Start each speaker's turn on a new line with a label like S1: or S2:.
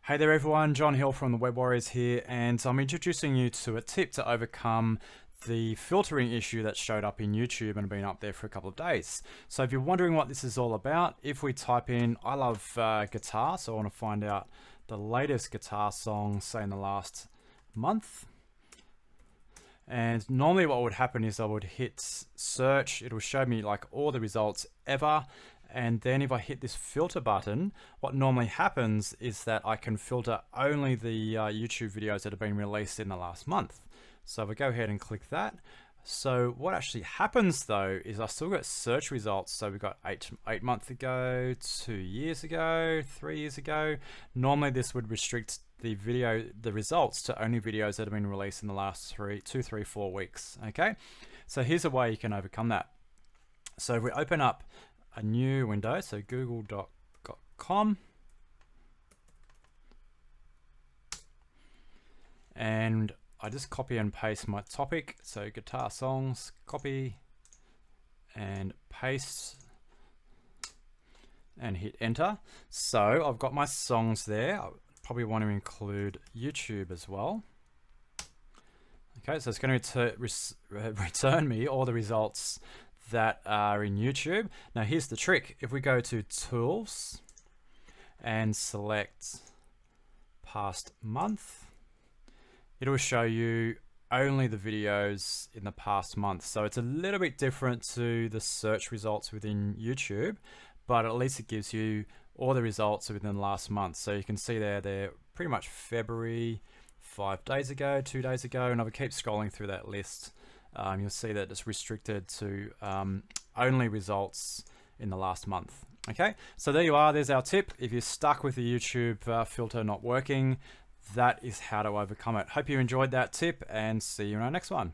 S1: Hey there everyone, John Hill from the Web Warriors here, and I'm introducing you to a tip to overcome the filtering issue that showed up in YouTube and been up there for a couple of days. So if you're wondering what this is all about, if we type in I love guitar, so I want to find out the latest guitar song, say in the last month. And normally what would happen is I would hit search, it will show me like all the results ever. And then if I hit this filter button, what normally happens is that I can filter only the YouTube videos that have been released in the last month. So if I go ahead and click that. So what actually happens though is I still get search results. So we've got eight months ago, 2 years ago, 3 years ago. Normally this would restrict the results to only videos that have been released in the last 2, 3, 4 weeks. Okay, so here's a way you can overcome that. So if we open up a new window, so google.com, and I just copy and paste my topic, so guitar songs, copy and paste and hit enter. So I've got my songs there. I probably want to include YouTube as well. Okay, so it's going to return me all the results that are in YouTube. Now here's the trick. If we go to tools and select past month, it will show you only the videos in the past month. So it's a little bit different to the search results within YouTube, but at least it gives you all the results within the last month. So you can see there, they're pretty much February, 5 days ago, 2 days ago, and I would keep scrolling through that list. You'll see that it's restricted to only results in the last month. Okay, so there you are. There's our tip. If you're stuck with the YouTube filter not working, that is how to overcome it. Hope you enjoyed that tip and see you in our next one.